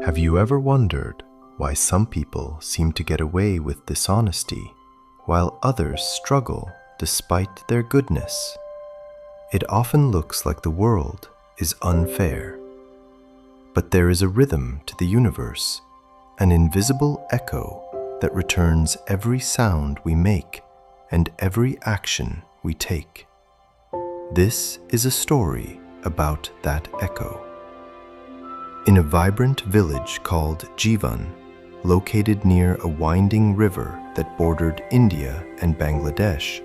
Have you ever wondered why some people seem to get away with dishonesty while others struggle despite their goodness? It often looks like the world is unfair. But there is a rhythm to the universe, an invisible echo that returns every sound we make and every action we take. This is a story about that echo. In a vibrant village called Jivan, located near a winding river that bordered India and Bangladesh,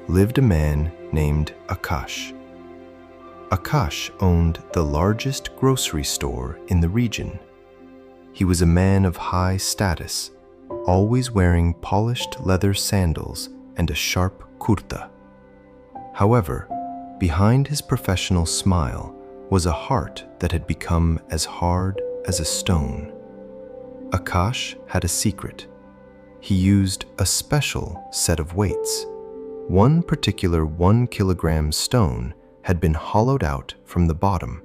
lived a man named Akash. Akash owned the largest grocery store in the region. He was a man of high status, always wearing polished leather sandals and a sharp kurta. However, behind his professional smile was a heart that had become as hard as a stone. Akash had a secret. He used a special set of weights. One particular 1 kilogram stone had been hollowed out from the bottom,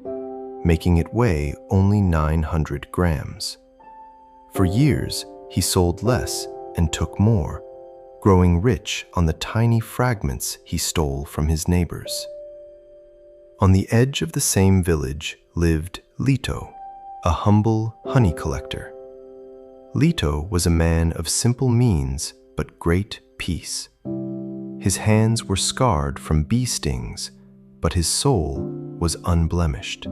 making it weigh only 900 grams. For years, he sold less and took more, growing rich on the tiny fragments he stole from his neighbors. On the edge of the same village lived Lito, a humble honey collector. Lito was a man of simple means but great peace. His hands were scarred from bee stings, but his soul was unblemished.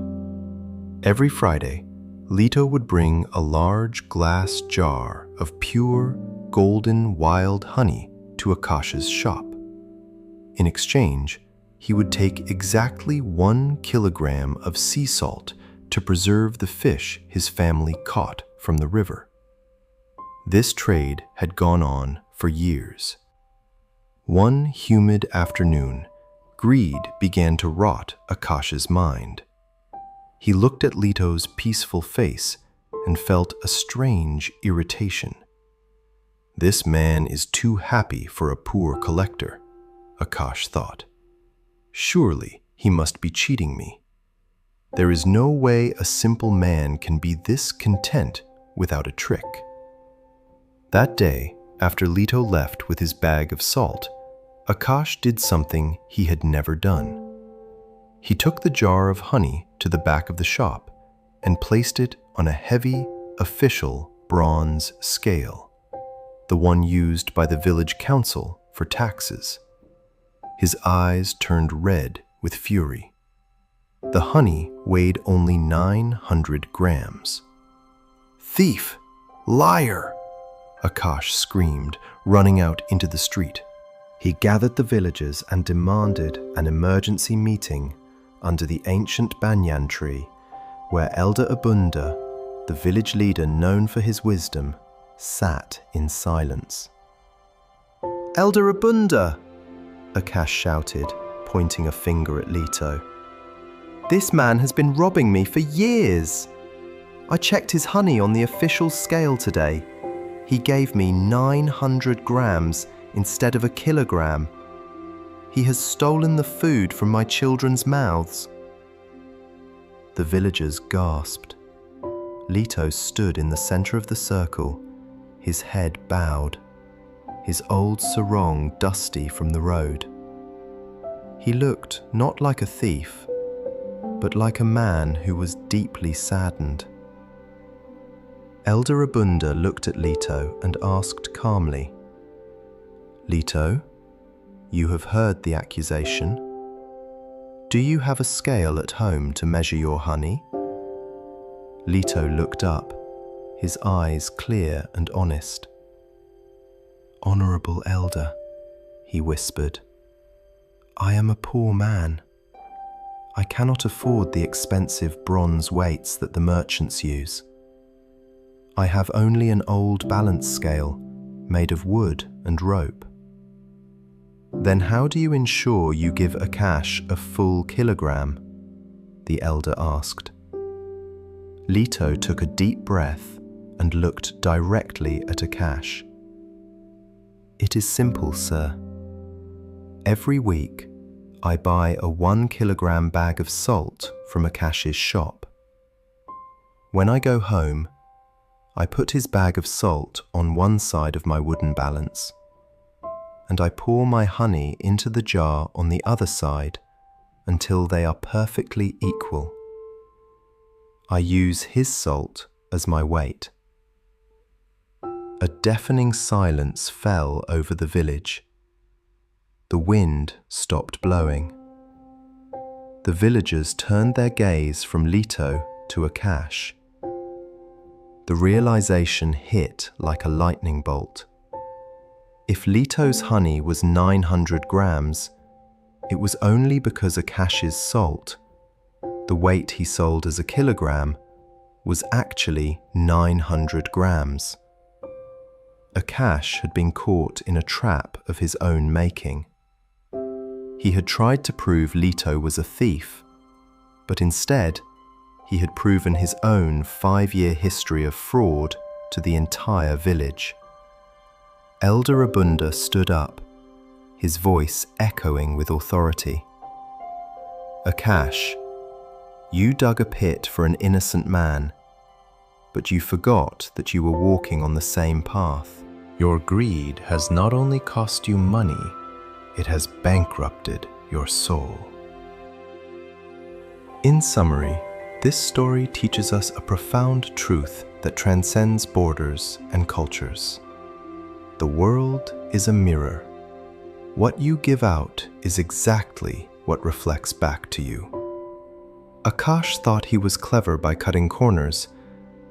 Every Friday, Lito would bring a large glass jar of pure, golden wild honey to Akash's shop. In exchange, he would take exactly 1 kilogram of sea salt to preserve the fish his family caught from the river. This trade had gone on for years. One humid afternoon, greed began to rot Akash's mind. He looked at Lito's peaceful face and felt a strange irritation. This man is too happy for a poor collector, Akash thought. Surely he must be cheating me. There is no way a simple man can be this content without a trick. That day, after Lito left with his bag of salt, Akash did something he had never done. He took the jar of honey to the back of the shop and placed it on a heavy, official bronze scale, the one used by the village council for taxes. His eyes turned red with fury. The honey weighed only 900 grams. "Thief! Liar!" Akash screamed, running out into the street. He gathered the villagers and demanded an emergency meeting under the ancient banyan tree, where Elder Abunda, the village leader known for his wisdom, sat in silence. "Elder Abunda!" Akash shouted, pointing a finger at Lito. "This man has been robbing me for years. I checked his honey on the official scale today. He gave me 900 grams instead of a kilogram. He has stolen the food from my children's mouths." The villagers gasped. Lito stood in the center of the circle, his head bowed, his old sarong dusty from the road. He looked not like a thief, but like a man who was deeply saddened. Elder Abunda looked at Lito and asked calmly, "Lito, you have heard the accusation. Do you have a scale at home to measure your honey?" Lito looked up, his eyes clear and honest. "Honorable Elder," he whispered, "I am a poor man. I cannot afford the expensive bronze weights that the merchants use. I have only an old balance scale made of wood and rope." "Then how do you ensure you give Akash a full kilogram?" the elder asked. Lito took a deep breath and looked directly at Akash. "It is simple, sir. Every week, I buy a 1 kilogram bag of salt from Akash's shop. When I go home, I put his bag of salt on one side of my wooden balance, and I pour my honey into the jar on the other side until they are perfectly equal. I use his salt as my weight. A deafening silence fell over the village. The wind stopped blowing. The villagers turned their gaze from Lito to Akash. The realization hit like a lightning bolt. If Lito's honey was 900 grams, it was only because Akash's salt, the weight he sold as a kilogram, was actually 900 grams. Akash had been caught in a trap of his own making. He had tried to prove Lito was a thief, but instead, he had proven his own 5-year history of fraud to the entire village. Elder Abunda stood up, his voice echoing with authority. Akash, you dug a pit for an innocent man, but you forgot that you were walking on the same path. Your greed has not only cost you money, it has bankrupted your soul. In summary, this story teaches us a profound truth that transcends borders and cultures. The world is a mirror. What you give out is exactly what reflects back to you. Akash thought he was clever by cutting corners,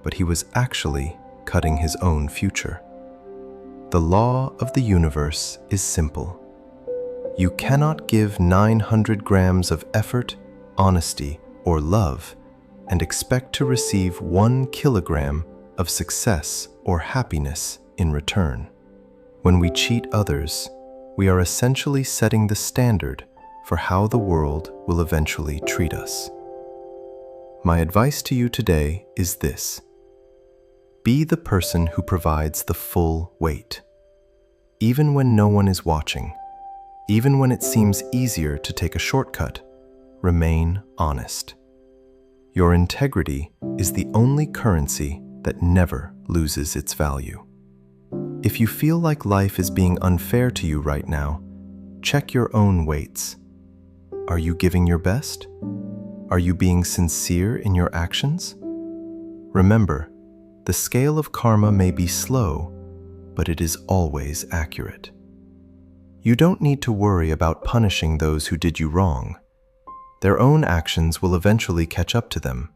but he was actually cutting his own future. The law of the universe is simple. You cannot give 900 grams of effort, honesty, or love and expect to receive 1 kilogram of success or happiness in return. When we cheat others, we are essentially setting the standard for how the world will eventually treat us. My advice to you today is this: be the person who provides the full weight. Even when no one is watching, even when it seems easier to take a shortcut, remain honest. Your integrity is the only currency that never loses its value. If you feel like life is being unfair to you right now, check your own weights. Are you giving your best? Are you being sincere in your actions? Remember, the scale of karma may be slow, but it is always accurate. You don't need to worry about punishing those who did you wrong. Their own actions will eventually catch up to them,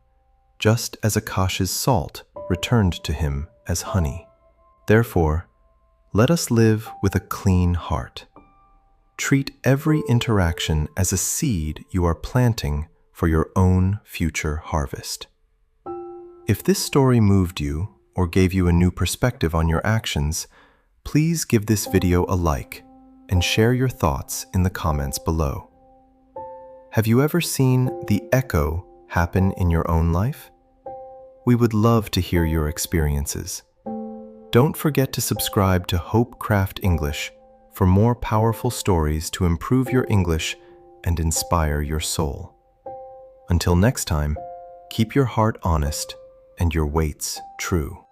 just as Akash's salt returned to him as honey. Therefore, let us live with a clean heart. Treat every interaction as a seed you are planting for your own future harvest. If this story moved you or gave you a new perspective on your actions, please give this video a like and share your thoughts in the comments below. Have you ever seen the echo happen in your own life? We would love to hear your experiences. Don't forget to subscribe to Hopecraft English for more powerful stories to improve your English and inspire your soul. Until next time, keep your heart honest and your weights true.